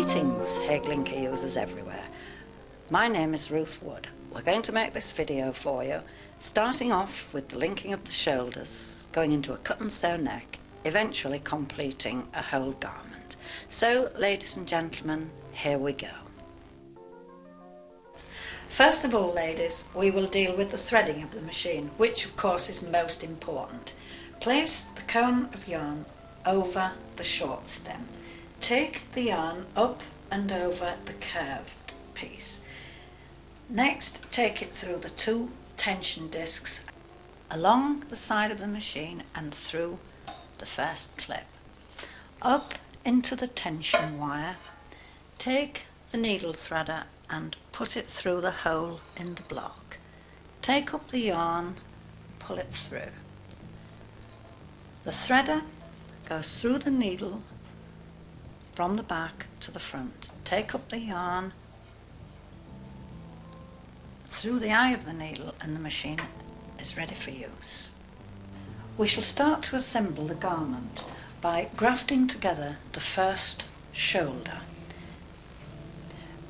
Greetings, Hague Linker users everywhere. My name is Ruth Wood. We're going to make this video for you, starting off with the linking of the shoulders, going into a cut and sew neck, eventually completing a whole garment. So, ladies and gentlemen, here we go. First of all, ladies, we will deal with the threading of the machine, which of course is most important. Place the cone of yarn over the short stem. Take the yarn up and over the curved piece. Next, take it through the two tension discs along the side of the machine and through the first clip. Up into the tension wire, take the needle threader and put it through the hole in the block. Take up the yarn, pull it through. The threader goes through the needle from the back to the front. Take up the yarn through the eye of the needle and the machine is ready for use. We shall start to assemble the garment by grafting together the first shoulder.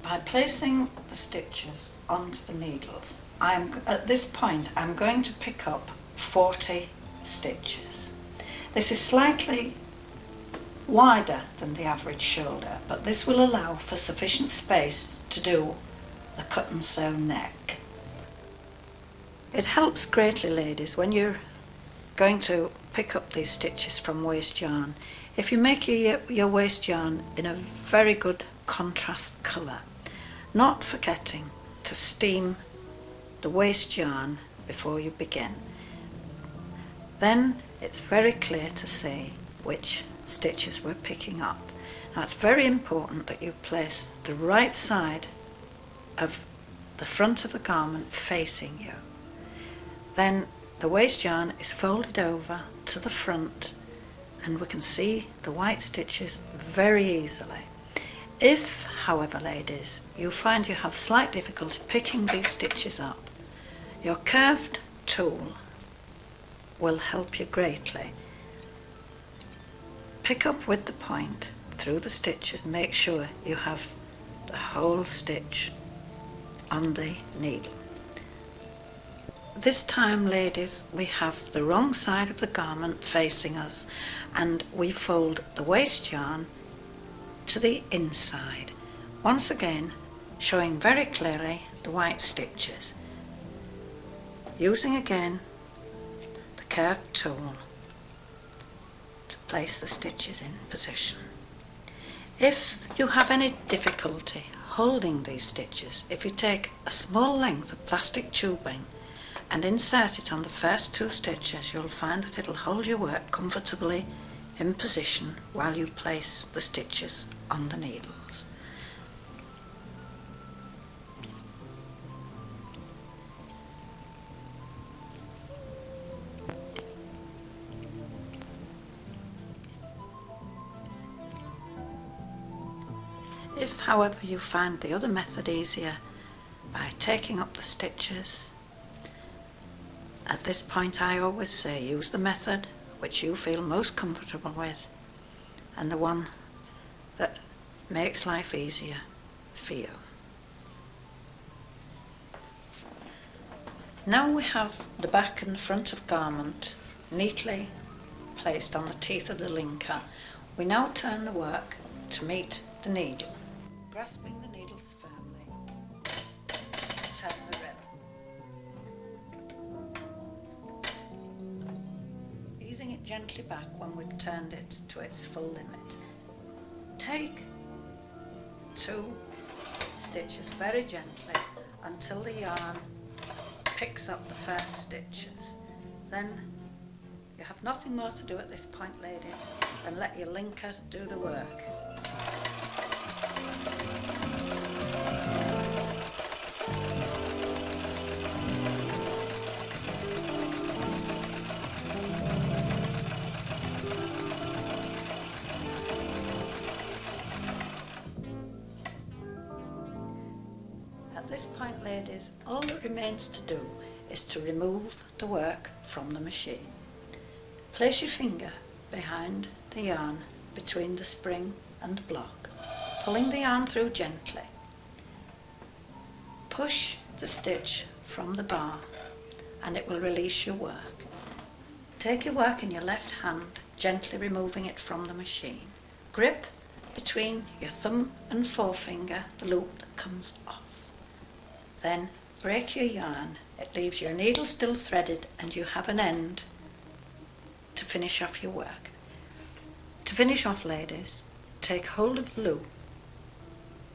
By placing the stitches onto the needles, at this point I'm going to pick up 40 stitches. This is slightly wider than the average shoulder, but this will allow for sufficient space to do the cut and sew neck. It helps greatly, ladies, when you're going to pick up these stitches from waste yarn, if you make your waste yarn in a very good contrast colour, not forgetting to steam the waste yarn before you begin. Then it's very clear to see which stitches we're picking up. Now it's very important that you place the right side of the front of the garment facing you. Then the waste yarn is folded over to the front and we can see the white stitches very easily. If, however, ladies, you find you have slight difficulty picking these stitches up, your curved tool will help you greatly. Pick up with the point through the stitches and make sure you have the whole stitch on the needle. This time, ladies, we have the wrong side of the garment facing us and we fold the waste yarn to the inside, once again showing very clearly the white stitches. Using again the curved tool to place the stitches in position. If you have any difficulty holding these stitches, if you take a small length of plastic tubing and insert it on the first two stitches, you'll find that it'll hold your work comfortably in position while you place the stitches on the needles. If, however, you find the other method easier by taking up the stitches, at this point I always say use the method which you feel most comfortable with and the one that makes life easier for you. Now we have the back and the front of garment neatly placed on the teeth of the linker. We now turn the work to meet the needle. Grasping the needles firmly, turn the rib. Easing it gently back when we've turned it to its full limit. Take two stitches very gently until the yarn picks up the first stitches. Then you have nothing more to do at this point, ladies, than let your linker do the work. At this point, ladies, all that remains to do is to remove the work from the machine. Place your finger behind the yarn between the spring and block. pulling the yarn through gently. Push the stitch from the bar and it will release your work. Take your work in your left hand, gently removing it from the machine. Grip between your thumb and forefinger the loop that comes off. Then break your yarn. It leaves your needle still threaded and you have an end to finish off your work. To finish off, ladies, take hold of the loop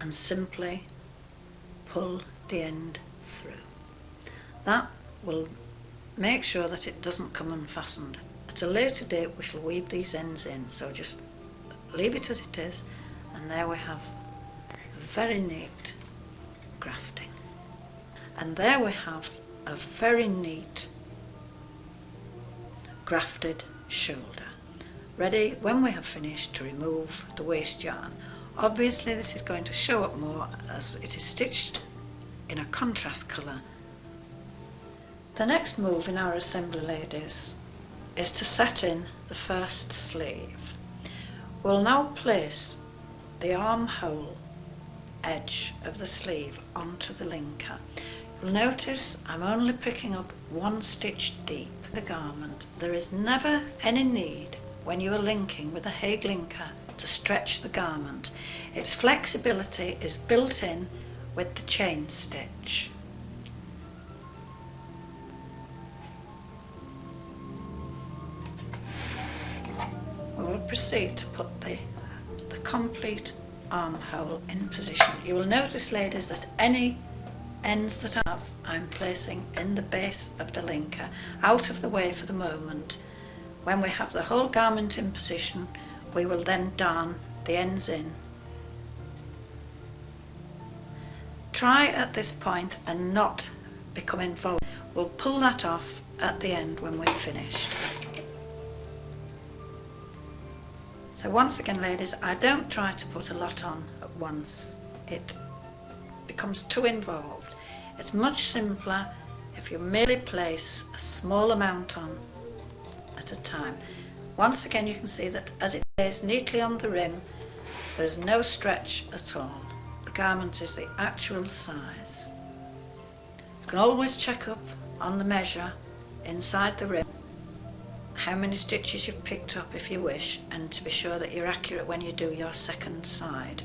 and simply pull the end through. That will make sure that it doesn't come unfastened. At a later date we shall weave these ends in, so just leave it as it is, and there we have a very neat grafting. And there we have a very neat grafted shoulder, ready when we have finished to remove the waste yarn. Obviously this is going to show up more as it is stitched in a contrast colour. The next move in our assembly, ladies, is to set in the first sleeve. We'll now place the armhole edge of the sleeve onto the linker. You'll notice I'm only picking up one stitch deep in the garment. There is never any need when you are linking with a Hague Linker to stretch the garment. Its flexibility is built in with the chain stitch. We will proceed to put the complete armhole in position. You will notice, ladies, that any ends that I have, I'm placing in the base of the linker, out of the way for the moment. When we have the whole garment in position, we will then darn the ends in. Try at this point and not become involved. We'll pull that off at the end when we've finished. So once again, ladies, I don't try to put a lot on at once. It becomes too involved. It's much simpler if you merely place a small amount on at a time. Once again, you can see that as it lays neatly on the rim, there's no stretch at all. The garment is the actual size. You can always check up on the measure inside the rim how many stitches you've picked up if you wish, and to be sure that you're accurate when you do your second side.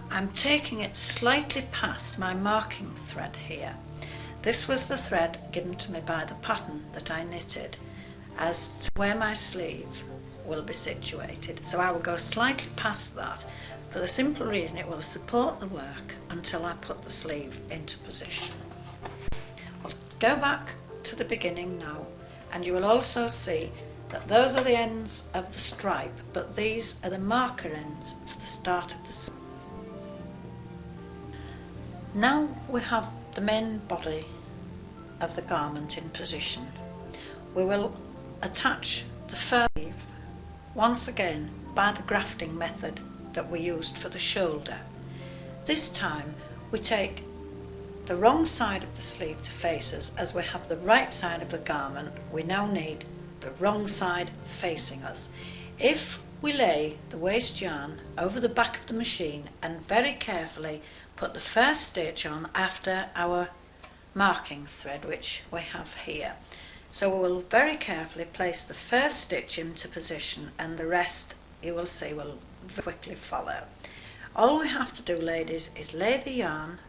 I'm taking it slightly past my marking thread here. This was the thread given to me by the pattern that I knitted as to where my sleeve will be situated, so I will go slightly past that for the simple reason it will support the work until I put the sleeve into position. I'll go back to the beginning now, and you will also see that those are the ends of the stripe, but these are the marker ends for the start of the sleeve. Now we have the main body of the garment in position. We will attach the first sleeve once again by the grafting method that we used for the shoulder. This time we take the wrong side of the sleeve to face us. As we have the right side of the garment, we now need the wrong side facing us. If we lay the waste yarn over the back of the machine and very carefully put the first stitch on after our marking thread, which we have here. So we will very carefully place the first stitch into position, and the rest you will see will very quickly follow. All we have to do, ladies, is lay the yarn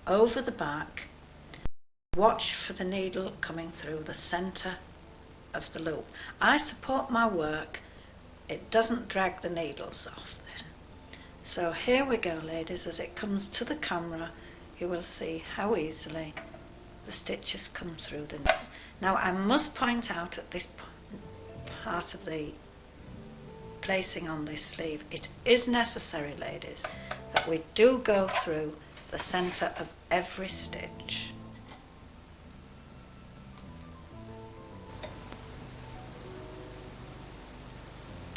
over the back, watch for the needle coming through the centre of the loop. I support my work, it doesn't drag the needles off then. So here we go, ladies. As it comes to the camera, you will see how easily the stitches come through the needles. Now I must point out at this part of the placing on this sleeve, it is necessary, ladies, that we do go through the centre of every stitch.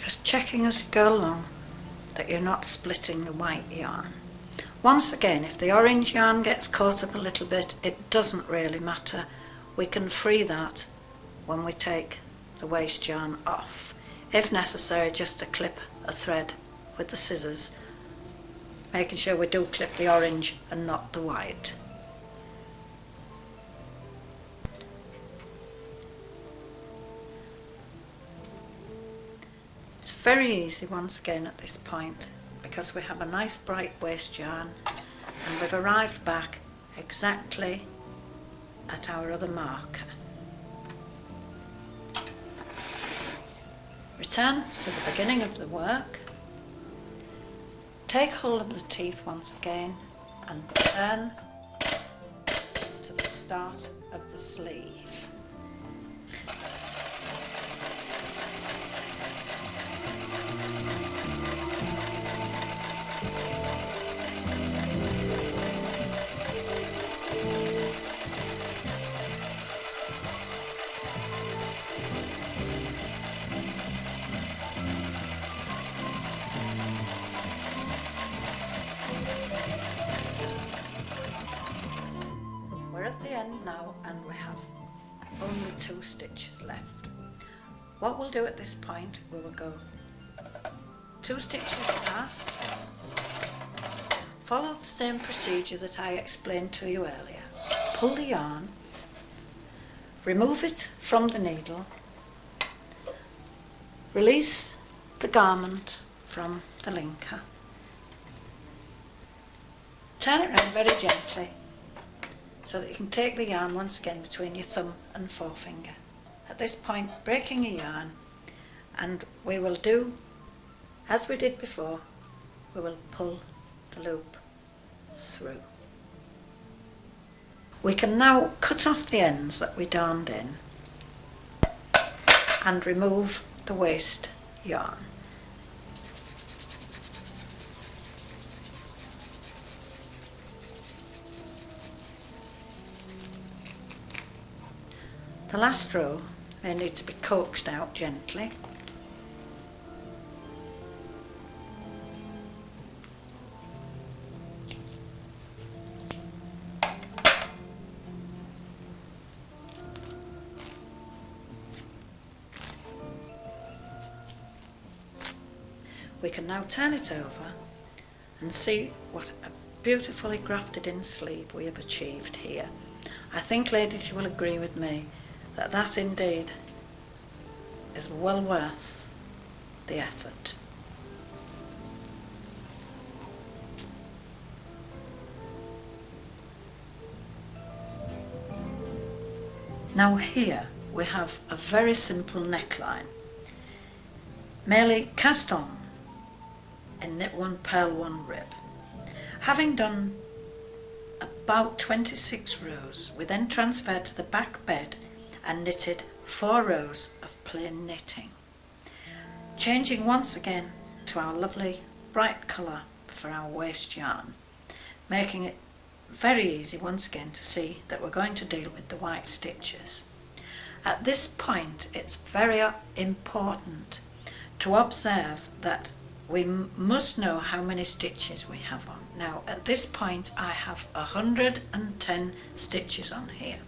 Just checking as you go along that you're not splitting the white yarn. Once again, if the orange yarn gets caught up a little bit, it doesn't really matter. We can free that when we take the waste yarn off. If necessary, just to clip a thread with the scissors making sure we do clip the orange and not the white. It's very easy once again at this point, because we have a nice bright waste yarn and we've arrived back exactly at our other marker. Return to the beginning of the work, take hold of the teeth once again and return to the start of the sleeve. We're at the end now and we have only 2 stitches left. What we'll do at this point, we will go 2 stitches past, follow the same procedure that I explained to you earlier. Pull the yarn, remove it from the needle, release the garment from the linker, turn it around very gently so that you can take the yarn once again between your thumb and forefinger. At this point, breaking a yarn, and we will do as we did before, we will pull the loop through. We can now cut off the ends that we darned in and remove the waste yarn. The last row may need to be coaxed out gently. We can now turn it over and see what a beautifully grafted in sleeve we have achieved here. I think, ladies, you will agree with me that that indeed is well worth the effort. Now here we have a very simple neckline, merely cast on in knit 1, purl 1 rib. Having done about 26 rows, we then transferred to the back bed and knitted 4 rows of plain knitting, changing once again to our lovely bright colour for our waste yarn, making it very easy once again to see that we're going to deal with the white stitches. At this point, it's very important to observe that we must know how many stitches we have on. Now at this point I have 110 stitches on here,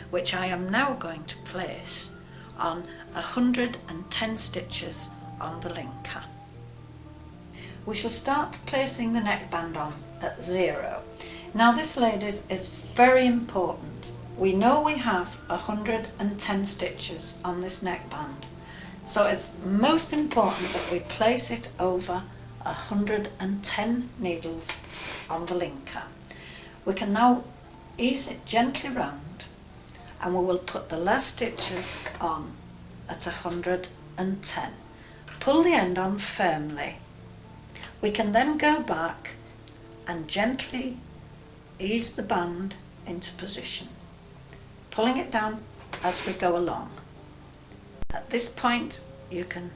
which I am now going to place on 110 stitches on the linker. We shall start placing the neckband on at 0. Now this, ladies, is very important. We know we have 110 stitches on this neckband, so it's most important that we place it over 110 needles on the linker. We can now ease it gently round and we will put the last stitches on at 110. Pull the end on firmly. We can then go back and gently ease the band into position, pulling it down as we go along. At this point you can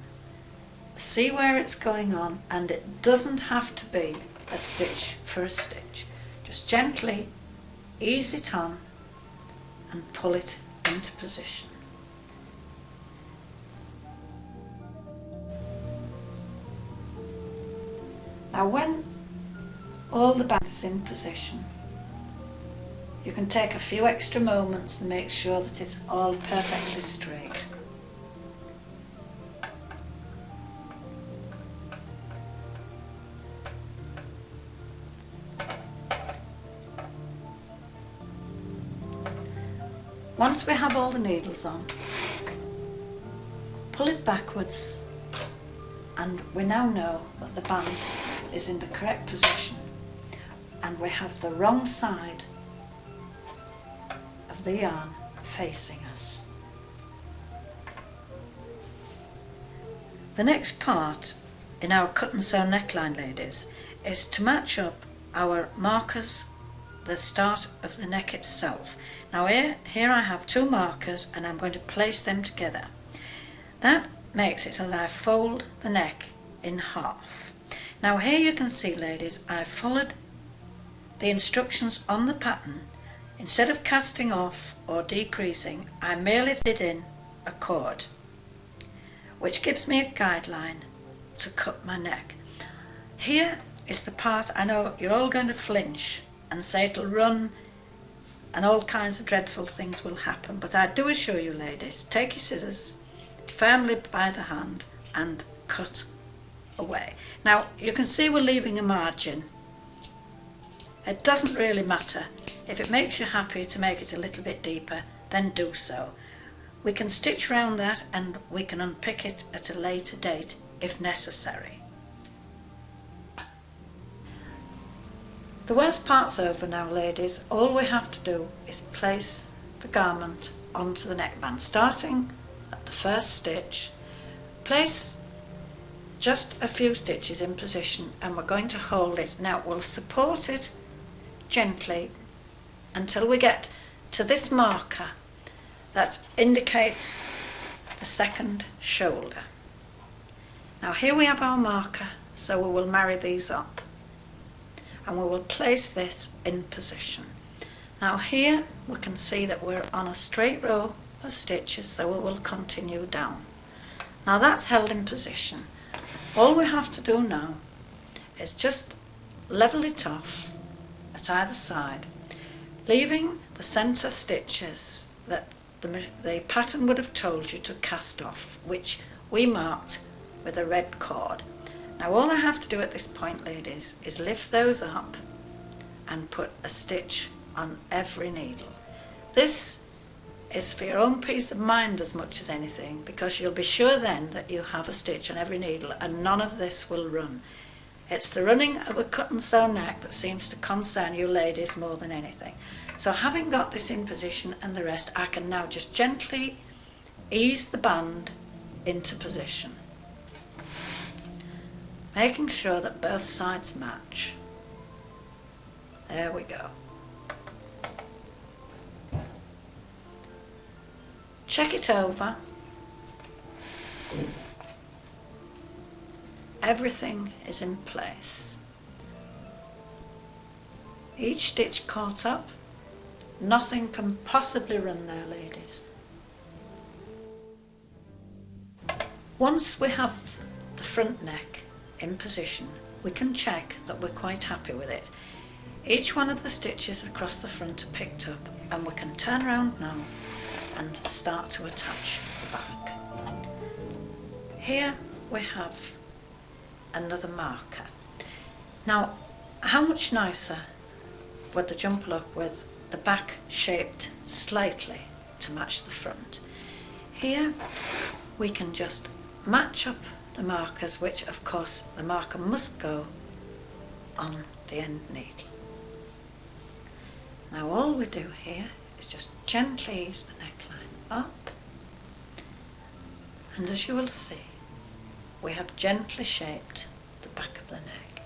see where it's going on, and it doesn't have to be a stitch for a stitch. Just gently ease it on and pull it into position. Now when all the band is in position, you can take a few extra moments and make sure that it's all perfectly straight. Once we have all the needles on, pull it backwards, and we now know that the band is in the correct position, and we have the wrong side of the yarn facing us. The next part in our cut and sew neckline, ladies, is to match up our markers, the start of the neck itself. Now here I have 2 markers, and I'm going to place them together. That makes it so that I fold the neck in half. Now here you can see, ladies, I followed the instructions on the pattern. Instead of casting off or decreasing, I merely did in a cord, which gives me a guideline to cut my neck. Here is the part I know you're all going to flinch and say it'll run and all kinds of dreadful things will happen, but I do assure you, ladies, take your scissors firmly by the hand and cut away. Now you can see we're leaving a margin. It doesn't really matter. If it makes you happy to make it a little bit deeper, then do so. We can stitch around that and we can unpick it at a later date if necessary. The worst part's over now, ladies. All we have to do is place the garment onto the neckband, starting at the first stitch. Place just a few stitches in position, and we're going to hold it. Now we'll support it gently until we get to this marker that indicates the second shoulder. Now here we have our marker, so we will marry these up and we will place this in position. Now here we can see that we're on a straight row of stitches, so we will continue down. Now that's held in position. All we have to do now is just level it off at either side, leaving the centre stitches that the pattern would have told you to cast off, which we marked with a red cord. Now all I have to do at this point, ladies, is lift those up and put a stitch on every needle. This is for your own peace of mind as much as anything, because you'll be sure then that you have a stitch on every needle and none of this will run. It's the running of a cut and sew neck that seems to concern you ladies more than anything. So having got this in position and the rest, I can now just gently ease the band into position, making sure that both sides match. There we go. Check it over. Everything is in place. Each stitch caught up. Nothing can possibly run there, ladies. Once we have the front neck in position, we can check that we're quite happy with it. Each one of the stitches across the front are picked up, and we can turn around now and start to attach the back. Here we have another marker. Now, how much nicer would the jumper look with the back shaped slightly to match the front? Here we can just match up the markers, which of course the marker must go on the end needle. Now all we do here is just gently ease the neckline up, and as you will see, we have gently shaped the back of the neck.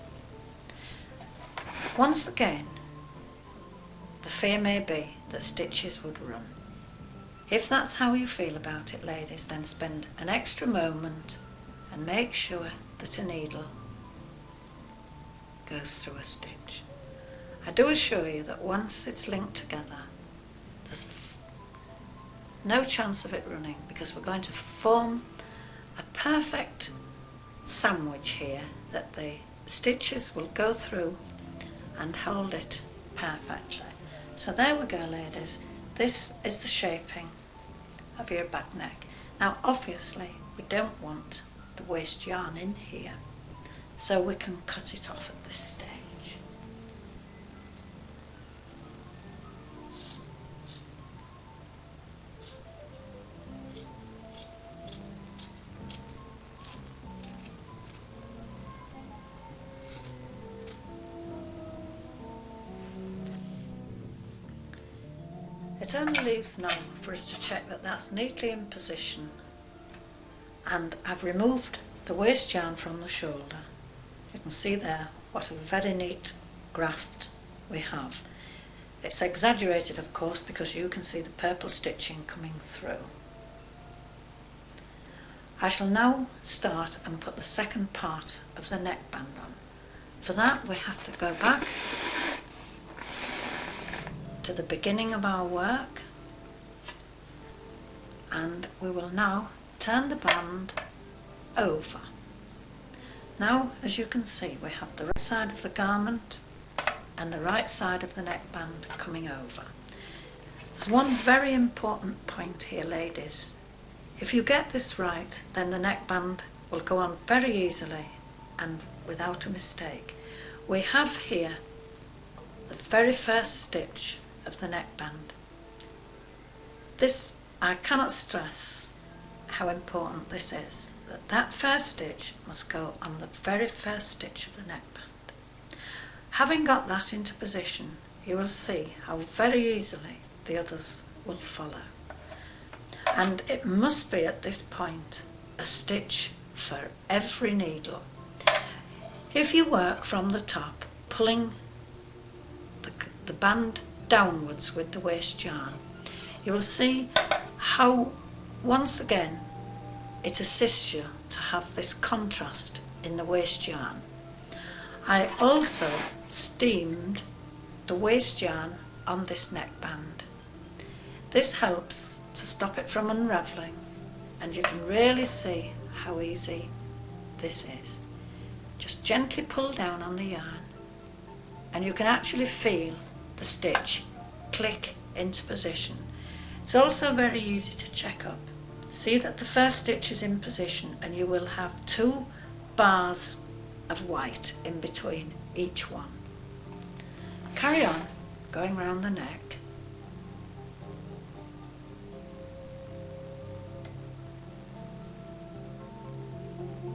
Once again, the fear may be that stitches would run. If that's how you feel about it, ladies, then spend an extra moment and make sure that a needle goes through a stitch. I do assure you that once it's linked together, there's no chance of it running, because we're going to form a perfect sandwich here that the stitches will go through and hold it perfectly. So there we go, ladies. This is the shaping of your back neck. Now obviously we don't want the waste yarn in here, so we can cut it off at this stage. It only leaves now for us to check that that's neatly in position, and I've removed the waste yarn from the shoulder. You can see there what a very neat graft we have. It's exaggerated, of course, because you can see the purple stitching coming through. I shall now start and put the second part of the neckband on. For that we have to go back to the beginning of our work, and we will now turn the band over. Now, as you can see, we have the right side of the garment and the right side of the neckband coming over. There's one very important point here, ladies. If you get this right, then the neckband will go on very easily and without a mistake. We have here the very first stitch of the neckband. This, I cannot stress how important this is, that first stitch must go on the very first stitch of the neckband. Having got that into position, you will see how very easily the others will follow. And it must be at this point a stitch for every needle. If you work from the top, pulling the band downwards with the waste yarn, you will see how once again it assists you to have this contrast in the waste yarn. I also steamed the waste yarn on this neckband. This helps to stop it from unravelling, and you can really see how easy this is. Just gently pull down on the yarn and you can actually feel the stitch click into position. It's also very easy to check up. See that the first stitch is in position, and you will have 2 bars of white in between each one. Carry on going round the neck.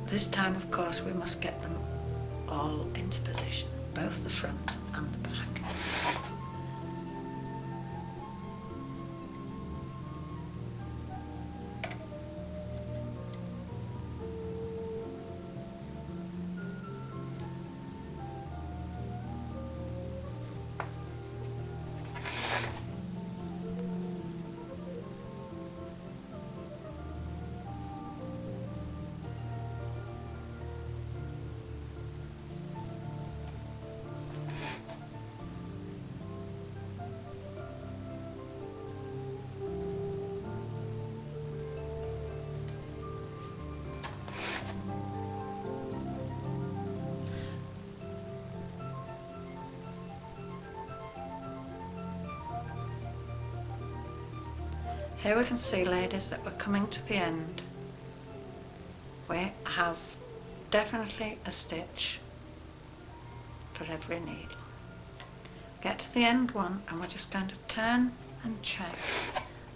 This time, of course, we must get them all into position, both the front and the back. Here we can see, ladies, that we're coming to the end. We have definitely a stitch for every needle. Get to the end one and we're just going to turn and check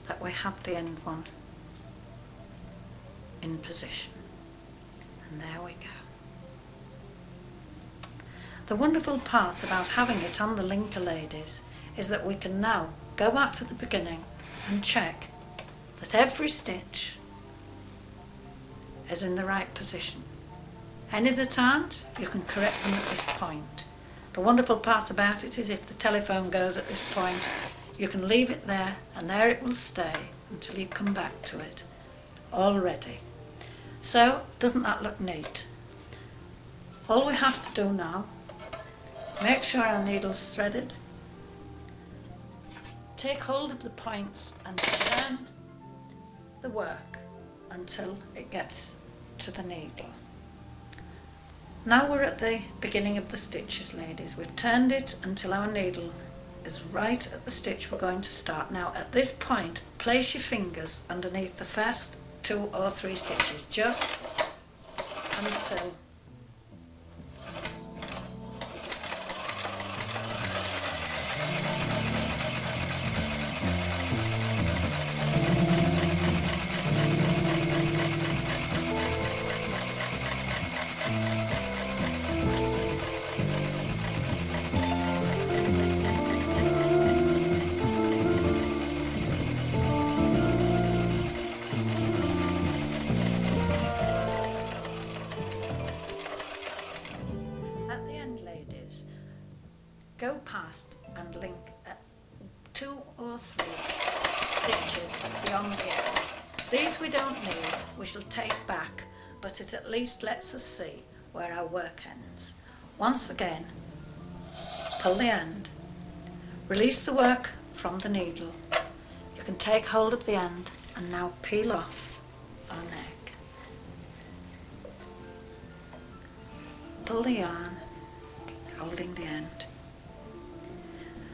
that we have the end one in position. And there we go. The wonderful part about having it on the linker, ladies, is that we can now go back to the beginning and check that every stitch is in the right position. Any that aren't, you can correct them at this point. The wonderful part about it is if the telephone goes at this point, you can leave it there and there it will stay until you come back to it, all ready. So, doesn't that look neat? All we have to do now, make sure our needle's threaded, take hold of the points and turn the work until it gets to the needle. Now we're at the beginning of the stitches, ladies. We've turned it until our needle is right at the stitch we're going to start. Now at this point, place your fingers underneath the first 2 or 3 stitches, just until go past and link 2 or 3 stitches beyond the end. These we don't need, we shall take back, but it at least lets us see where our work ends. Once again, pull the end, release the work from the needle. You can take hold of the end and now peel off our neck. Pull the yarn, holding the end.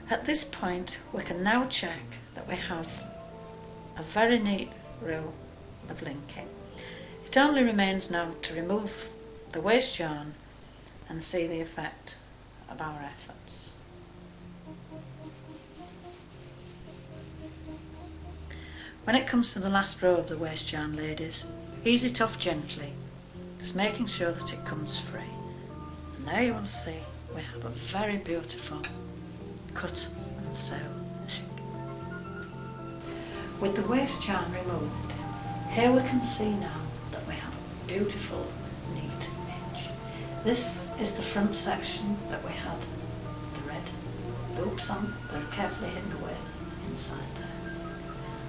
At this point, we can now check that we have a very neat row of linking. It only remains now to remove the waste yarn and see the effect of our efforts. When it comes to the last row of the waste yarn, ladies, ease it off gently, just making sure that it comes free. And there you will see we have a very beautiful cut and sew neck. With the waste yarn removed, here we can see now that we have a beautiful neat edge. This is the front section that we had the red loops on. They're carefully hidden away inside there.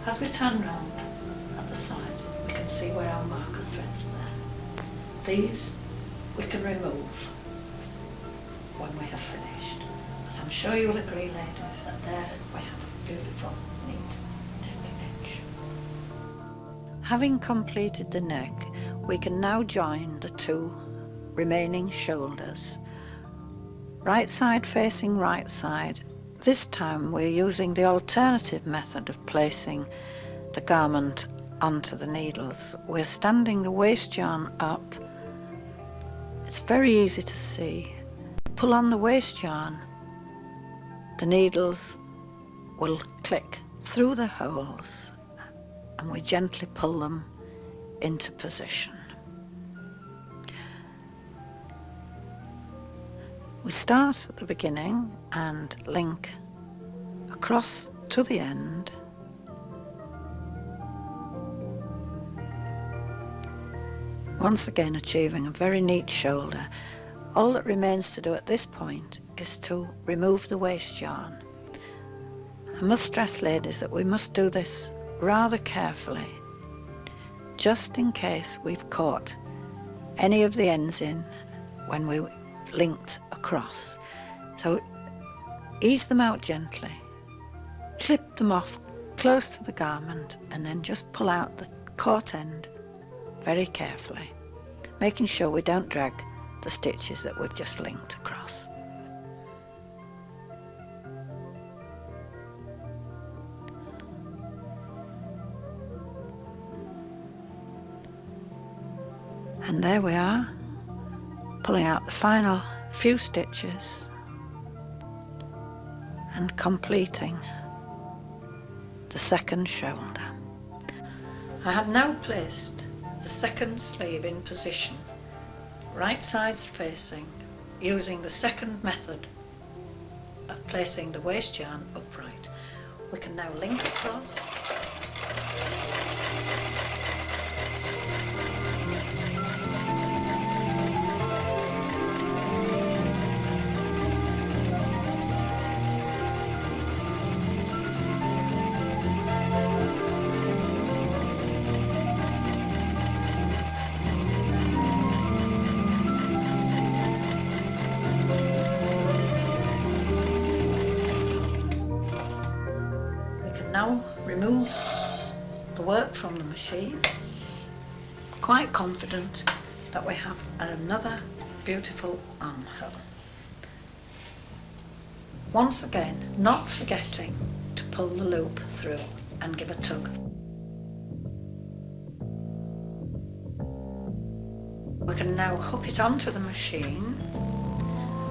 As we turn round at the side, we can see where our marker threads there. These we can remove when we have finished. But I'm sure you will agree, ladies, that there we have a beautiful neat neck edge. Having completed the neck, we can now join the 2 remaining shoulders. Right side facing right side. This time we're using the alternative method of placing the garment onto the needles. We're standing the waste yarn up. It's very easy to see. Pull on the waste yarn, the needles will click through the holes and we gently pull them into position. We start at the beginning and link across to the end. Once again achieving a very neat shoulder. All that remains to do at this point is to remove the waste yarn. I must stress, ladies, that we must do this rather carefully, just in case we've caught any of the ends in when we linked across. So ease them out gently, clip them off close to the garment, and then just pull out the caught end very carefully, making sure we don't drag the stitches that we've just linked across. And there we are, pulling out the final few stitches and completing the second shoulder. I have now placed the second sleeve in position, right sides facing, using the second method of placing the waste yarn upright. We can now link across. Now remove the work from the machine. Quite confident that we have another beautiful armhole. Once again, not forgetting to pull the loop through and give a tug. We can now hook it onto the machine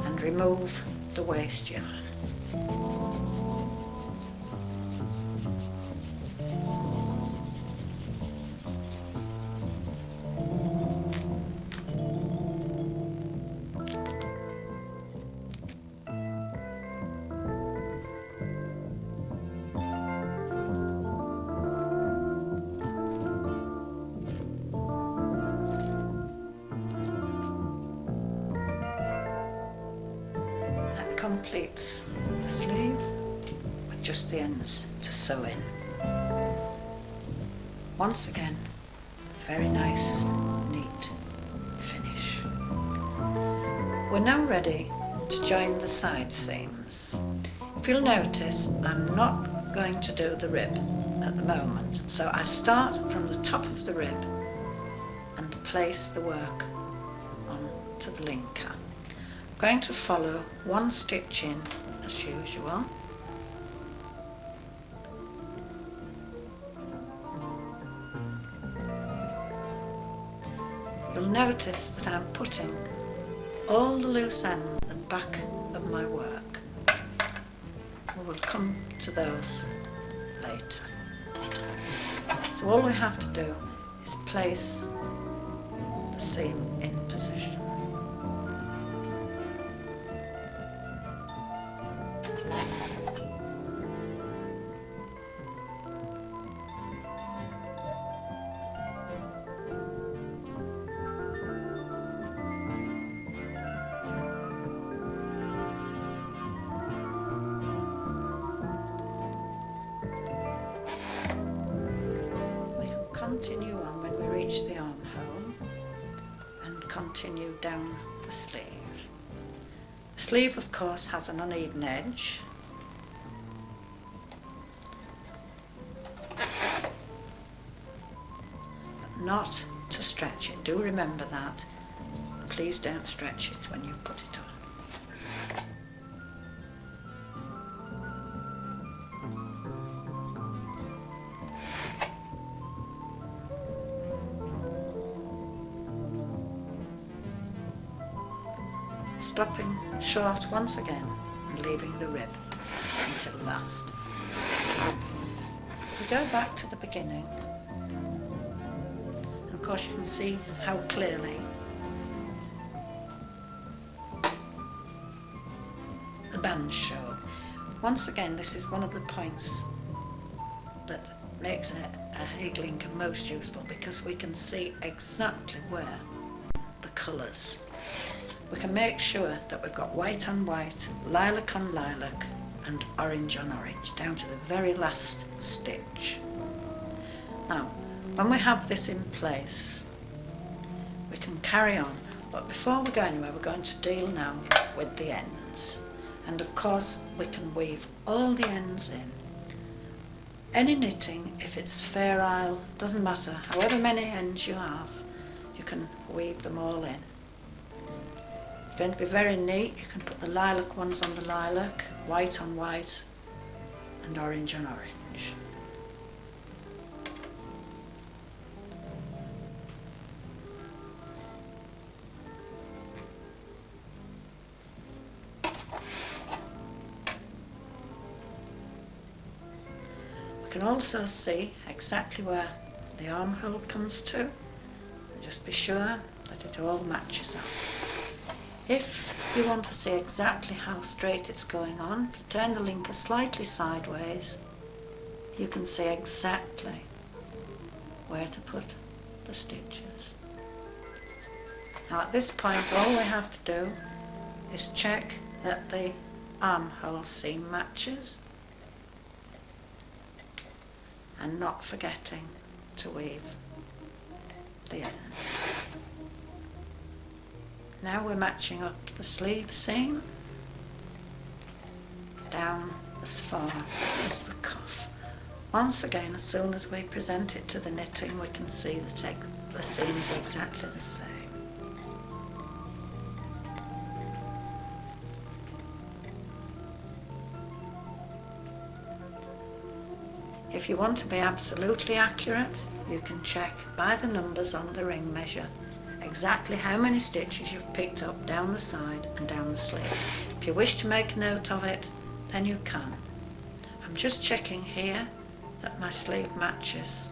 and remove the waste yarn. completes the sleeve with just the ends to sew in. Once again, very nice, neat finish. We're now ready to join the side seams. If you'll notice, I'm not going to do the rib at the moment, so I start from the top of the rib and place the work onto the linker. I'm going to follow one stitch in as usual. You'll notice that I'm putting all the loose ends at the back of my work. We will come to those later. So all we have to do is place the seam in position. Continue on when we reach the armhole and continue down the sleeve. The sleeve, of course, has an uneven edge. But not to stretch it. Do remember that. Please don't stretch it when you put it on. Stopping short once again and leaving the rib until last. We go back to the beginning, and of course you can see how clearly the bands show. Once again, this is one of the points that makes a Hague Linker most useful, because we can see exactly where the colours. We can make sure that we've got white on white, lilac on lilac, and orange on orange, down to the very last stitch. Now, when we have this in place, we can carry on, but before we go anywhere, we're going to deal now with the ends. And of course, we can weave all the ends in. Any knitting, if it's fair isle, doesn't matter, however many ends you have, you can weave them all in. If you're going to be very neat, you can put the lilac ones on the lilac, white on white, and orange on orange. We can also see exactly where the armhole comes to, and just be sure that it all matches up. If you want to see exactly how straight it's going on, if you turn the linker slightly sideways, you can see exactly where to put the stitches. Now at this point, all we have to do is check that the armhole seam matches, and not forgetting to weave the ends. Now we're matching up the sleeve seam down as far as the cuff. Once again, as soon as we present it to the knitting, we can see the seam's exactly the same. If you want to be absolutely accurate, you can check by the numbers on the ring measure exactly how many stitches you've picked up down the side and down the sleeve. If you wish to make a note of it, then you can. I'm just checking here that my sleeve matches,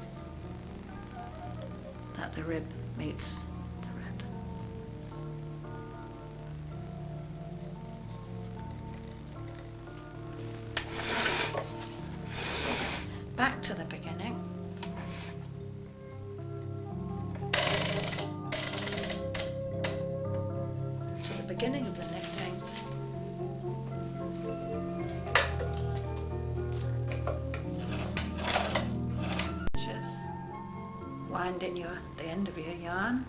that the rib meets the rib. Back to the beginning. Beginning of the knitting, finding the end of your yarn.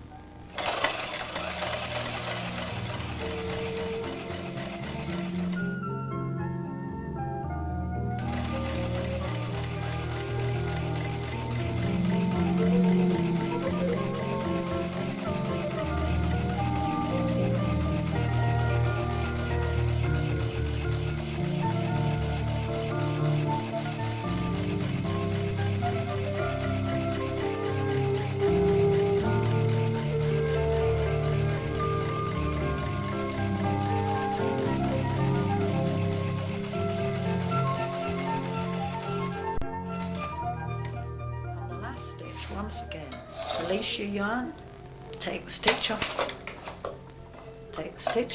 Stitch, once again, release your yarn, take the stitch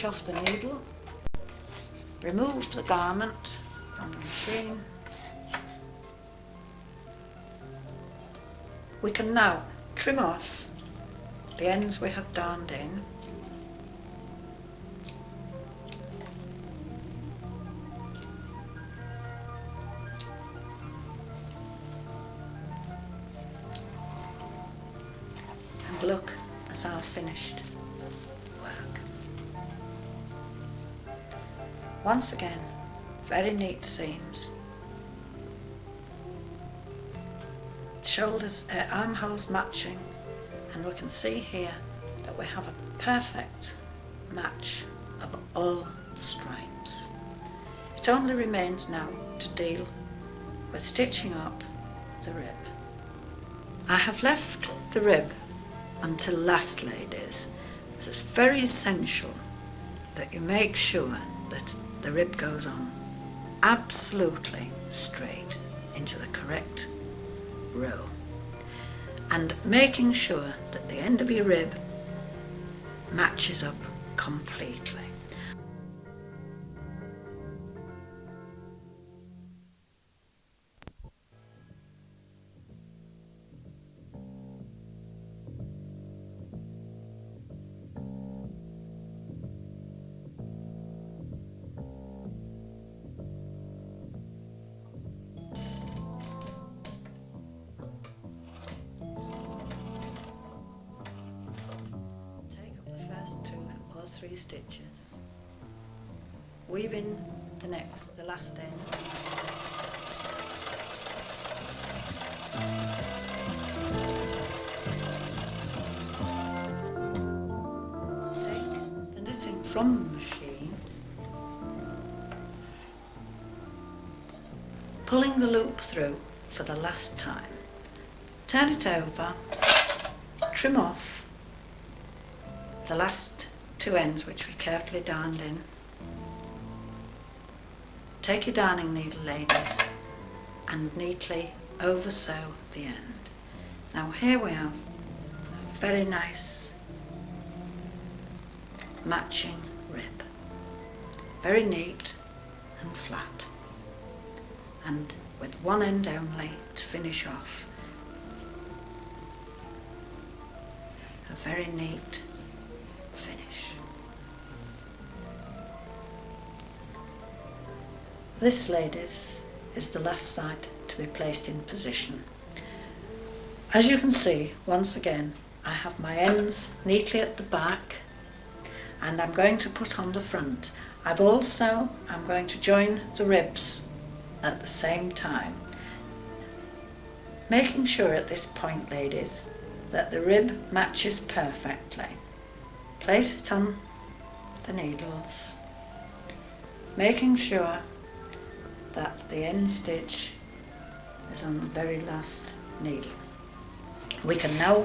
off the needle, remove the garment from the machine. We can now trim off the ends we have darned in. Look, that's our finished work. Once again, very neat seams. Shoulders, armholes matching, and we can see here that we have a perfect match of all the stripes. It only remains now to deal with stitching up the rib. I have left the rib until last, ladies. It's very essential that you make sure that the rib goes on absolutely straight into the correct row, and making sure that the end of your rib matches up completely. Three stitches, weave in the last end, take the knitting from the machine, pulling the loop through for the last time, turn it over, trim off the last two ends which we carefully darned in. Take your darning needle, ladies, and neatly over sew the end. Now here we have a very nice matching rib, very neat and flat, and with one end only to finish off. A very neat finish. This, ladies, is the last side to be placed in position. As you can see, once again, I have my ends neatly at the back, and I'm going to put on the front. I'm going to join the ribs at the same time, making sure at this point, ladies, that the rib matches perfectly. Place it on the needles, making sure that the end stitch is on the very last needle. We can now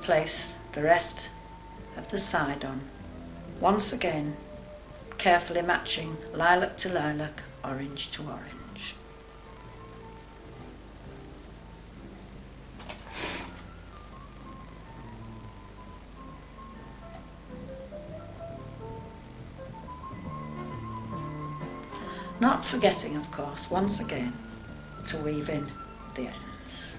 place the rest of the side on, once again carefully matching lilac to lilac, orange to orange. Not forgetting, of course, once again, to weave in the ends.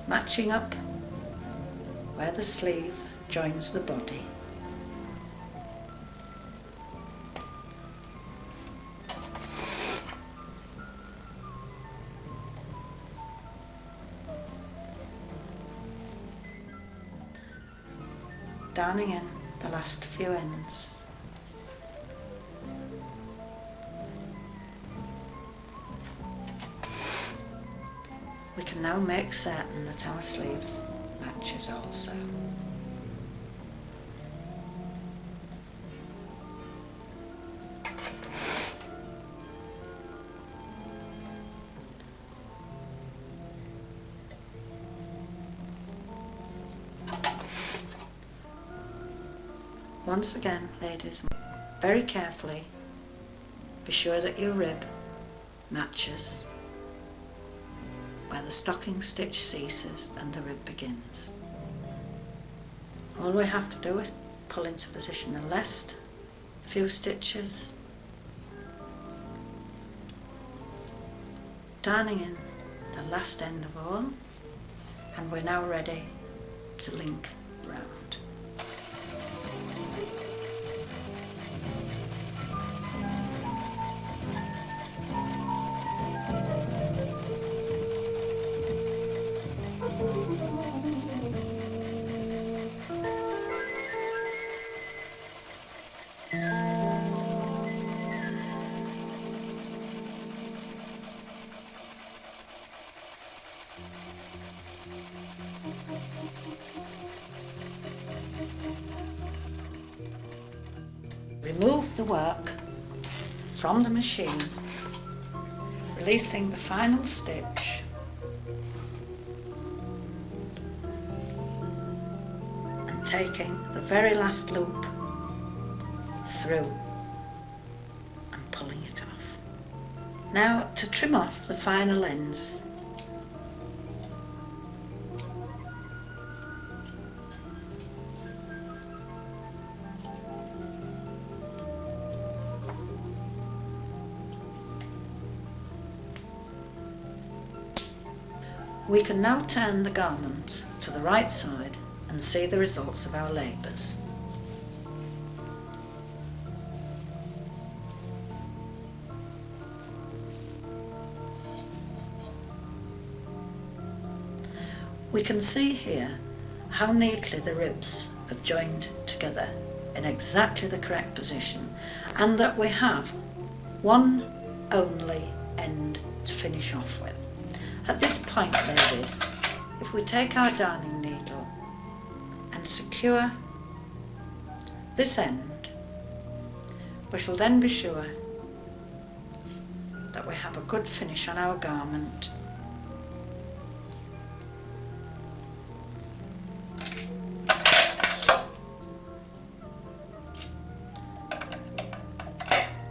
matching up where the sleeve joins the body. Darning in the last few ends. We can now make certain that our sleeve matches also. Once again, ladies, very carefully be sure that your rib matches where the stocking stitch ceases and the rib begins. All we have to do is pull into position the last few stitches, darning in the last end of all, and we're now ready to link round. Remove the work from the machine, releasing the final stitch, and taking the very last loop through and pulling it off. Now, to trim off the final ends, we can now turn the garment to the right side and see the results of our labours. We can see here how neatly the ribs have joined together in exactly the correct position, and that we have one only end to finish off with. At this point, ladies, if we take our darning needle and secure this end, we shall then be sure that we have a good finish on our garment.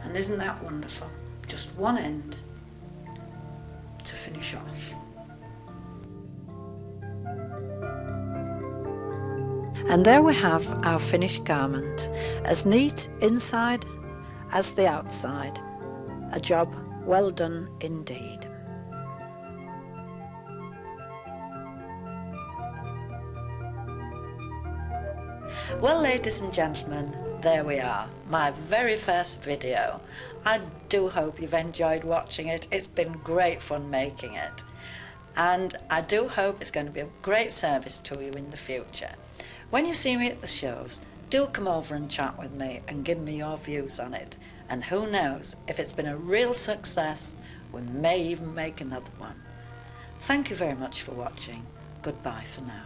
And isn't that wonderful? Just one end to finish off. And there we have our finished garment, as neat inside as the outside. A job well done indeed. Well, ladies and gentlemen, there we are, my very first video. I do hope you've enjoyed watching it. It's been great fun making it. And I do hope it's going to be a great service to you in the future. When you see me at the shows, do come over and chat with me and give me your views on it. And who knows, if it's been a real success, we may even make another one. Thank you very much for watching. Goodbye for now.